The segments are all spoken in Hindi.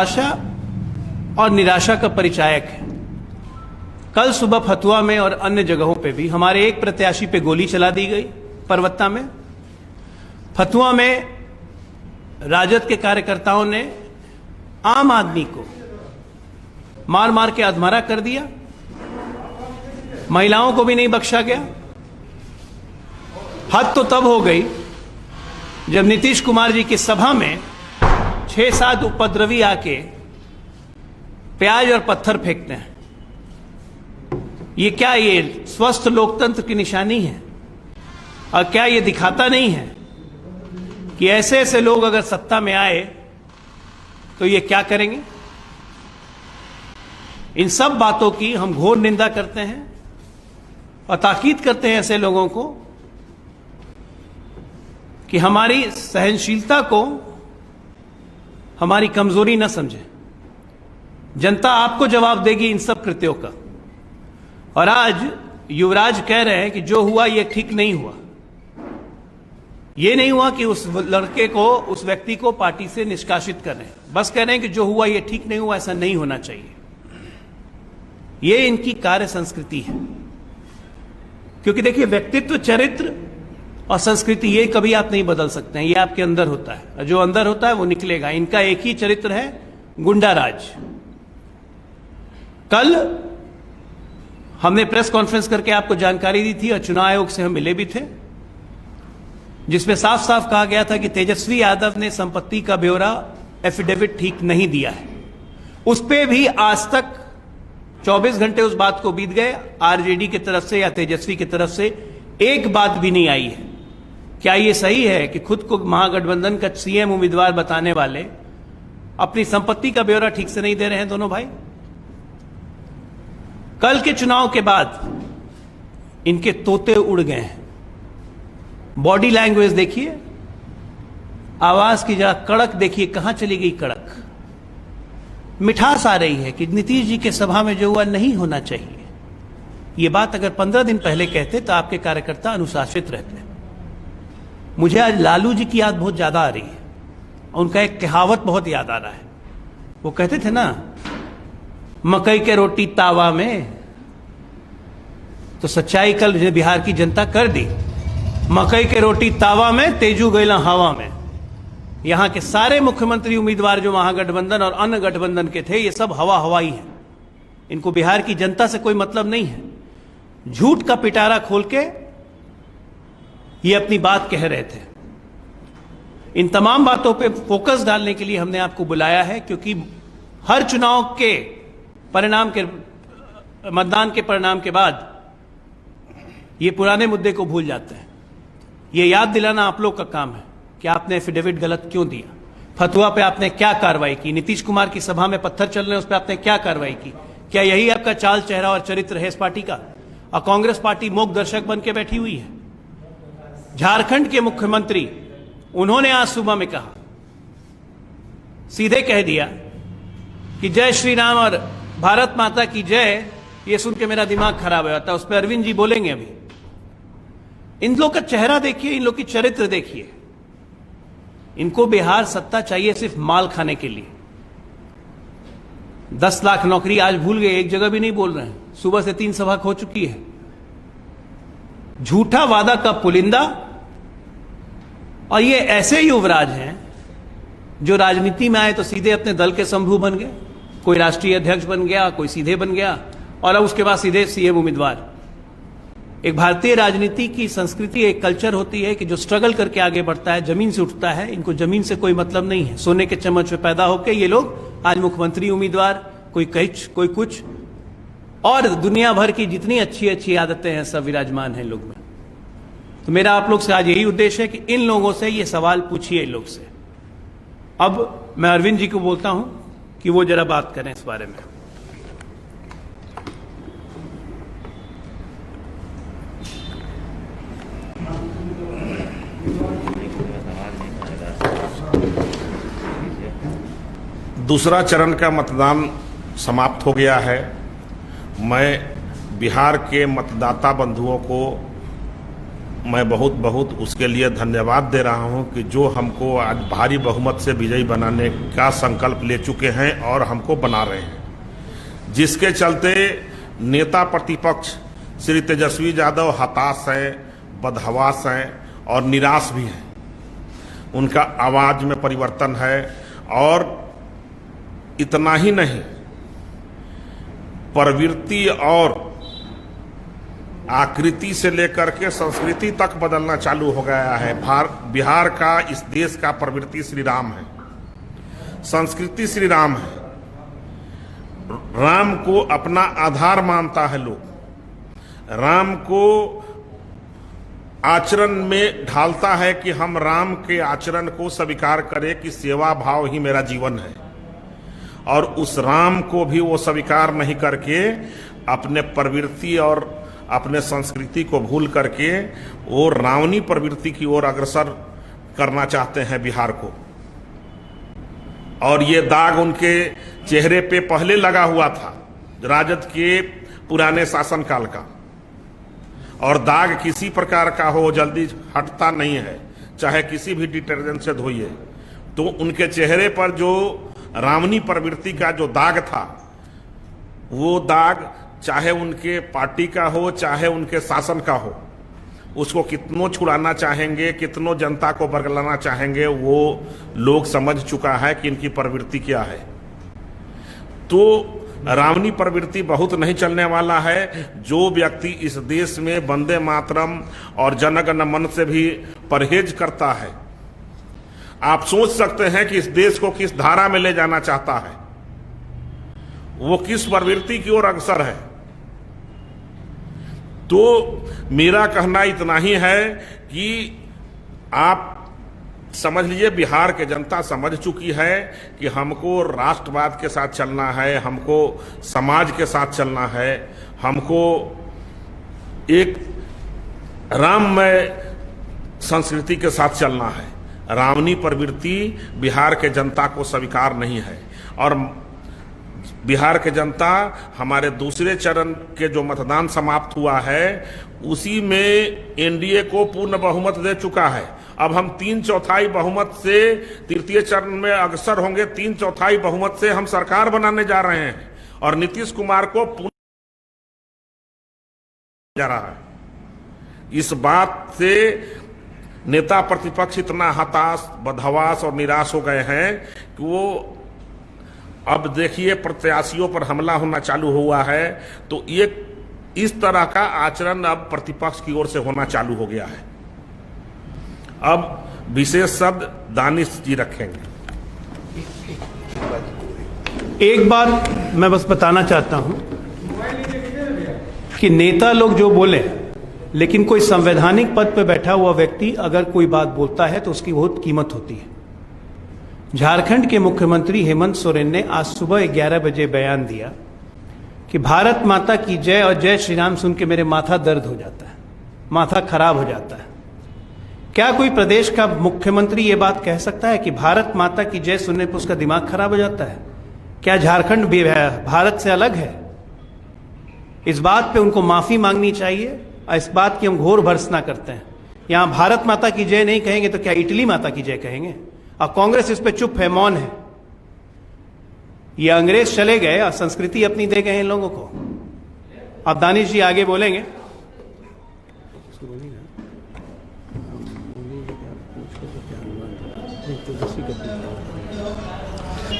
आशा और निराशा का परिचायक है। कल सुबह फतुआ में और अन्य जगहों पे भी हमारे एक प्रत्याशी पे गोली चला दी गई परवत्ता में। फतुआ में राजद के कार्यकर्ताओं ने आम आदमी को मार मार के अधमरा कर दिया। महिलाओं को भी नहीं बख्शा गया। हद तो तब हो गई जब नीतीश कुमार जी की सभा में 6-7 उपद्रवी आके प्याज और पत्थर फेंकते हैं। ये क्या ये स्वस्थ लोकतंत्र की निशानी है? और क्या ये दिखाता नहीं है कि ऐसे ऐसे लोग अगर सत्ता में आए तो ये क्या करेंगे? इन सब बातों की हम घोर निंदा करते हैं और ताकीद करते हैं ऐसे लोगों को कि हमारी सहनशीलता को हमारी कमजोरी न समझें। जनता आपको जवाब देगी इन सब कृत्यों का। और आज युवराज कह रहे हैं कि जो हुआ ये ठीक नहीं हुआ। ये नहीं हुआ कि उस लड़के को, उस व्यक्ति को पार्टी से निष्कासित कर रहे हैं। बस कह रहे हैं कि जो हुआ ये ठीक नहीं हुआ, ऐसा नहीं होना चाहिए। ये इनकी कार्य संस्कृति है। क्योंकि देखिए, व्यक्तित्व, चरित्र और संस्कृति ये कभी आप नहीं बदल सकते हैं। ये आपके अंदर होता है और जो अंदर होता है वो निकलेगा। इनका एक ही चरित्र है, गुंडा राज। कल हमने प्रेस कॉन्फ्रेंस करके आपको जानकारी दी थी और चुनाव आयोग से हम मिले भी थे, जिसमें साफ साफ कहा गया था कि तेजस्वी यादव ने संपत्ति का ब्यौरा एफिडेविट ठीक नहीं दिया है। उस पर भी आज तक 24 घंटे उस बात को बीत गए, आरजेडी की तरफ से या तेजस्वी की तरफ से एक बात भी नहीं आई है। क्या यह सही है कि खुद को महागठबंधन का सीएम उम्मीदवार बताने वाले अपनी संपत्ति का ब्यौरा ठीक से नहीं दे रहे हैं दोनों भाई? कल के चुनाव के बाद इनके तोते उड़ गए हैं। बॉडी लैंग्वेज देखिए, आवाज की जरा कड़क देखिए, कहां चली गई कड़क? मिठास आ रही है कि नीतीश जी के सभा में जो हुआ नहीं होना चाहिए। ये बात अगर 15 दिन पहले कहते तो आपके कार्यकर्ता अनुशासित रहते। मुझे आज लालू जी की याद बहुत ज्यादा आ रही है। उनका एक कहावत बहुत याद आ रहा है। वो कहते थे ना, मकई के रोटी तावा में। तो सच्चाई कल बिहार की जनता कर दी। मकई के रोटी तावा में, तेजू गैला हवा में। यहां के सारे मुख्यमंत्री उम्मीदवार जो महागठबंधन और अन्य गठबंधन के थे, ये सब हवा हवाई हैं। इनको बिहार की जनता से कोई मतलब नहीं है। झूठ का पिटारा खोल के ये अपनी बात कह रहे थे। इन तमाम बातों पे फोकस डालने के लिए हमने आपको बुलाया है, क्योंकि हर चुनाव के परिणाम के, मतदान के परिणाम के बाद ये पुराने मुद्दे को भूल जाते हैं। ये याद दिलाना आप लोग का काम है कि आपने एफिडेविट गलत क्यों दिया, फतुआ पे आपने क्या कार्रवाई की, नीतीश कुमार की सभा में पत्थर चल रहे हैं उस पर आपने क्या कार्रवाई की। क्या यही आपका चाल, चेहरा और चरित्र है इस पार्टी का? और कांग्रेस पार्टी मूक दर्शक बन के बैठी हुई है। झारखंड के मुख्यमंत्री, उन्होंने आज सुबह में कहा, सीधे कह दिया कि जय श्री राम और भारत माता की जय। ये सुन के मेरा दिमाग खराब हो जाता है। उस पर अरविंद जी बोलेंगे अभी। इन लोग का चेहरा देखिए, इन लोग की चरित्र देखिए। इनको बिहार सत्ता चाहिए सिर्फ माल खाने के लिए। 10 लाख नौकरी आज भूल गए, एक जगह भी नहीं बोल रहे हैं। सुबह से 3 सभा हो चुकी है। झूठा वादा का पुलिंदा। और ये ऐसे युवराज हैं जो राजनीति में आए तो सीधे अपने दल के शंभू बन गए। कोई राष्ट्रीय अध्यक्ष बन गया, कोई सीधे बन गया, और अब उसके बाद सीधे सीएम उम्मीदवार। एक भारतीय राजनीति की संस्कृति, एक कल्चर होती है कि जो स्ट्रगल करके आगे बढ़ता है, जमीन से उठता है। इनको जमीन से कोई मतलब नहीं है। सोने के चम्मच में पैदा होकर ये लोग आज मुख्यमंत्री उम्मीदवार, कोई कोई कुछ, और दुनिया भर की जितनी अच्छी अच्छी आदतें हैं सब विराजमान हैं लोग में। तो मेरा आप लोग से आज यही उद्देश्य है कि इन लोगों से ये सवाल पूछिए, इन लोग से। अब मैं अरविंद जी को बोलता हूं कि वो जरा बात करें इस बारे में। दूसरा चरण का मतदान समाप्त हो गया है। मैं बिहार के मतदाता बंधुओं को मैं बहुत बहुत उसके लिए धन्यवाद दे रहा हूं कि जो हमको आज भारी बहुमत से विजयी बनाने का संकल्प ले चुके हैं और हमको बना रहे हैं, जिसके चलते नेता प्रतिपक्ष श्री तेजस्वी यादव हताश हैं, बदहवास हैं और निराश भी हैं। उनका आवाज में परिवर्तन है और इतना ही नहीं, प्रवृत्ति और आकृति से लेकर के संस्कृति तक बदलना चालू हो गया है। बिहार का, इस देश का प्रवृत्ति श्री राम है, संस्कृति श्री राम है। राम को अपना आधार मानता है लोग, राम को आचरण में ढालता है कि हम राम के आचरण को स्वीकार करें कि सेवा भाव ही मेरा जीवन है। और उस राम को भी वो स्वीकार नहीं करके अपने प्रवृत्ति और अपने संस्कृति को भूल करके वो रावणी प्रवृत्ति की ओर अग्रसर करना चाहते हैं बिहार को। और ये दाग उनके चेहरे पे पहले लगा हुआ था राजद के पुराने शासनकाल का, और दाग किसी प्रकार का हो जल्दी हटता नहीं है, चाहे किसी भी डिटर्जेंट से धोइए। तो उनके चेहरे पर जो रावणी प्रवृत्ति का जो दाग था, वो दाग चाहे उनके पार्टी का हो चाहे उनके शासन का हो, उसको कितनों छुड़ाना चाहेंगे, कितनों जनता को बरगलाना चाहेंगे, वो लोग समझ चुका है कि इनकी प्रवृत्ति क्या है। तो रावणी प्रवृत्ति बहुत नहीं चलने वाला है। जो व्यक्ति इस देश में वंदे मातरम और जनगण मन से भी परहेज करता है, आप सोच सकते हैं कि इस देश को किस धारा में ले जाना चाहता है, वो किस प्रवृत्ति की ओर अग्रसर है। तो मेरा कहना इतना ही है कि आप समझ लीजिए, बिहार की जनता समझ चुकी है कि हमको राष्ट्रवाद के साथ चलना है, हमको समाज के साथ चलना है, हमको एक राममय संस्कृति के साथ चलना है। रावणी प्रवृत्ति बिहार के जनता को स्वीकार नहीं है। और बिहार के जनता हमारे दूसरे चरण के जो मतदान समाप्त हुआ है उसी में एनडीए को पूर्ण बहुमत दे चुका है। अब हम 3/4 बहुमत से तृतीय चरण में अग्रसर होंगे, 3/4 बहुमत से हम सरकार बनाने जा रहे हैं और नीतीश कुमार को पूर्ण जा रहा है। इस बात से नेता प्रतिपक्ष इतना हताश, बदहवास और निराश हो गए हैं कि वो अब देखिए प्रत्याशियों पर हमला होना चालू हुआ है। तो ये इस तरह का आचरण अब प्रतिपक्ष की ओर से होना चालू हो गया है। अब विशेष शब्द दानिश जी रखेंगे। एक बात मैं बस बताना चाहता हूं कि नेता लोग जो बोले, लेकिन कोई संवैधानिक पद पर बैठा हुआ व्यक्ति अगर कोई बात बोलता है तो उसकी बहुत कीमत होती है। झारखंड के मुख्यमंत्री हेमंत सोरेन ने आज सुबह 11 बजे बयान दिया कि भारत माता की जय और जय श्री राम सुन के मेरे माथा दर्द हो जाता है, माथा खराब हो जाता है। क्या कोई प्रदेश का मुख्यमंत्री ये बात कह सकता है कि भारत माता की जय सुनने पर उसका दिमाग खराब हो जाता है? क्या झारखंड भी भारत से अलग है? इस बात पे उनको माफी मांगनी चाहिए और इस बात की हम घोर भर्त्सना करते हैं। यहां भारत माता की जय नहीं कहेंगे तो क्या इटली माता की जय कहेंगे? और कांग्रेस इस पे चुप है, मौन है। ये अंग्रेज चले गए और संस्कृति अपनी दे गए इन लोगों को। अब दानिश जी आगे बोलेंगे।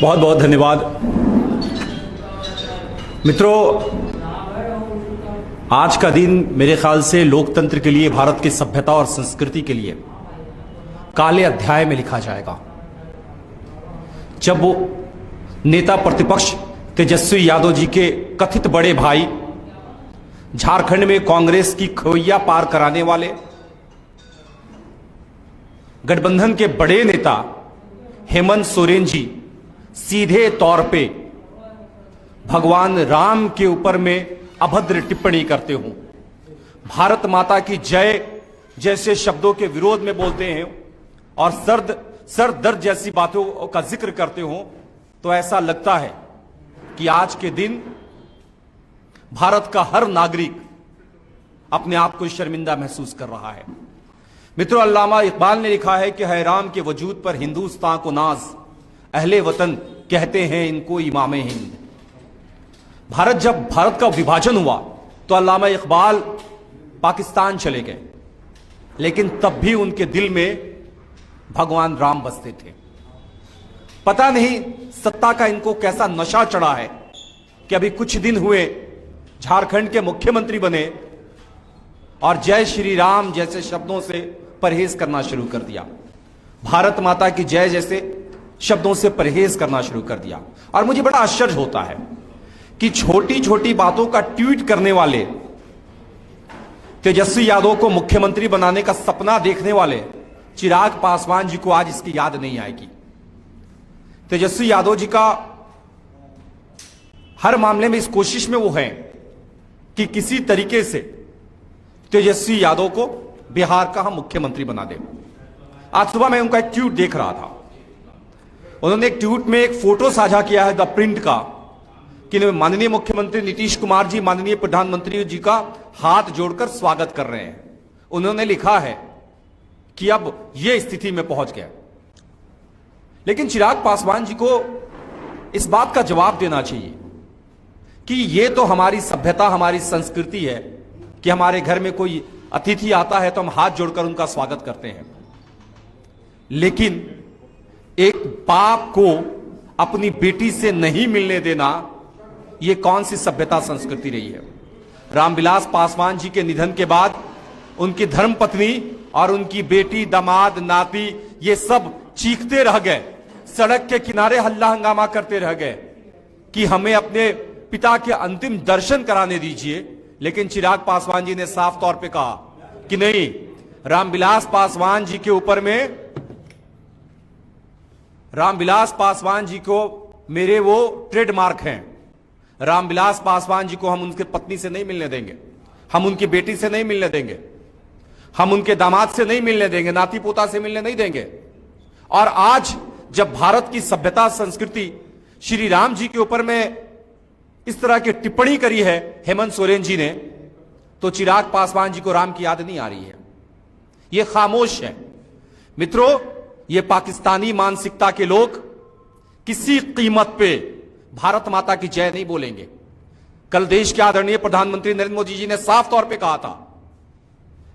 बहुत बहुत धन्यवाद मित्रों। आज का दिन मेरे ख्याल से लोकतंत्र के लिए, भारत की सभ्यता और संस्कृति के लिए काले अध्याय में लिखा जाएगा, जब वो नेता प्रतिपक्ष तेजस्वी यादव जी के कथित बड़े भाई, झारखंड में कांग्रेस की खोइया पार कराने वाले गठबंधन के बड़े नेता हेमंत सोरेन जी सीधे तौर पे भगवान राम के ऊपर में अभद्र टिप्पणी करते हो, भारत माता की जय जैसे शब्दों के विरोध में बोलते हैं और सर दर्द जैसी बातों का जिक्र करते हो, तो ऐसा लगता है कि आज के दिन भारत का हर नागरिक अपने आप को शर्मिंदा महसूस कर रहा है। मित्रों, अल्लामा इकबाल ने लिखा है कि हैराम के वजूद पर हिंदुस्तान को नाज, अहले वतन कहते हैं इनको इमामे हिंद। जब भारत का विभाजन हुआ तो अल्लामा इकबाल पाकिस्तान चले गए, लेकिन तब भी उनके दिल में भगवान राम बसते थे। पता नहीं सत्ता का इनको कैसा नशा चढ़ा है कि अभी कुछ दिन हुए झारखंड के मुख्यमंत्री बने और जय श्री राम जैसे शब्दों से परहेज करना शुरू कर दिया, भारत माता की जय जैसे शब्दों से परहेज करना शुरू कर दिया। और मुझे बड़ा आश्चर्य होता है कि छोटी छोटी बातों का ट्वीट करने वाले, तेजस्वी यादव को मुख्यमंत्री बनाने का सपना देखने वाले चिराग पासवान जी को आज इसकी याद नहीं आएगी। तेजस्वी यादव जी का हर मामले में इस कोशिश में वो है कि किसी तरीके से तेजस्वी यादव को बिहार का हम मुख्यमंत्री बना दें। आज सुबह मैं उनका एक ट्वीट देख रहा था। उन्होंने एक ट्वीट में एक फोटो साझा किया है द प्रिंट का कि माननीय मुख्यमंत्री नीतीश कुमार जी माननीय प्रधानमंत्री जी का हाथ जोड़कर स्वागत कर रहे हैं। उन्होंने लिखा है कि अब यह स्थिति में पहुंच गया। लेकिन चिराग पासवान जी को इस बात का जवाब देना चाहिए कि यह तो हमारी सभ्यता, हमारी संस्कृति है कि हमारे घर में कोई अतिथि आता है तो हम हाथ जोड़कर उनका स्वागत करते हैं। लेकिन एक बाप को अपनी बेटी से नहीं मिलने देना, यह कौन सी सभ्यता संस्कृति रही है? रामविलास पासवान जी के निधन के बाद उनकी धर्मपत्नी और उनकी बेटी, दामाद, नाती, ये सब चीखते रह गए, सड़क के किनारे हल्ला हंगामा करते रह गए कि हमें अपने पिता के अंतिम दर्शन कराने दीजिए। लेकिन चिराग पासवान जी ने साफ तौर पे कहा कि नहीं, रामविलास पासवान जी के ऊपर में, रामविलास पासवान जी को मेरे वो ट्रेडमार्क हैं। रामविलास पासवान जी को हम उनके पत्नी से नहीं मिलने देंगे, हम उनकी बेटी से नहीं मिलने देंगे, हम उनके दामाद से नहीं मिलने देंगे, नाती पोता से मिलने नहीं देंगे। और आज जब भारत की सभ्यता संस्कृति श्री राम जी के ऊपर में इस तरह की टिप्पणी करी है हेमंत सोरेन जी ने, तो चिराग पासवान जी को राम की याद नहीं आ रही है, ये खामोश है। मित्रों, ये पाकिस्तानी मानसिकता के लोग किसी कीमत पे भारत माता की जय नहीं बोलेंगे। कल देश के आदरणीय प्रधानमंत्री नरेंद्र मोदी जी ने साफ तौर पे कहा था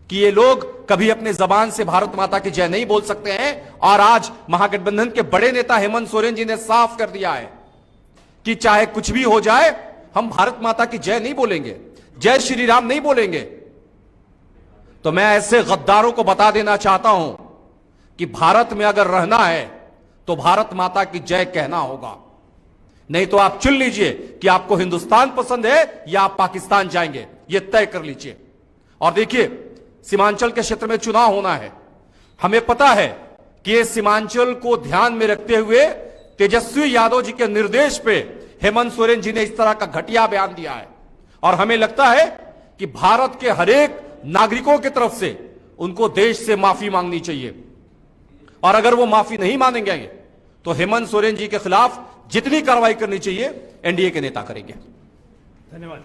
कि ये लोग कभी अपने जबान से भारत माता की जय नहीं बोल सकते हैं। और आज महागठबंधन के बड़े नेता हेमंत सोरेन जी ने साफ कर दिया है कि चाहे कुछ भी हो जाए, हम भारत माता की जय नहीं बोलेंगे, जय श्री राम नहीं बोलेंगे। तो मैं ऐसे गद्दारों को बता देना चाहता हूं कि भारत में अगर रहना है तो भारत माता की जय कहना होगा, नहीं तो आप चुन लीजिए कि आपको हिंदुस्तान पसंद है या आप पाकिस्तान जाएंगे, यह तय कर लीजिए। और देखिए, सीमांचल के क्षेत्र में चुनाव होना है। हमें पता है कि ये सीमांचल को ध्यान में रखते हुए तेजस्वी यादव जी के निर्देश पे हेमंत सोरेन जी ने इस तरह का घटिया बयान दिया है। और हमें लगता है कि भारत के हरेक नागरिकों की तरफ से उनको देश से माफी मांगनी चाहिए। और अगर वो माफी नहीं मांगेंगे तो हेमंत सोरेन जी के खिलाफ जितनी कार्रवाई करनी चाहिए एनडीए के नेता करेंगे। धन्यवाद।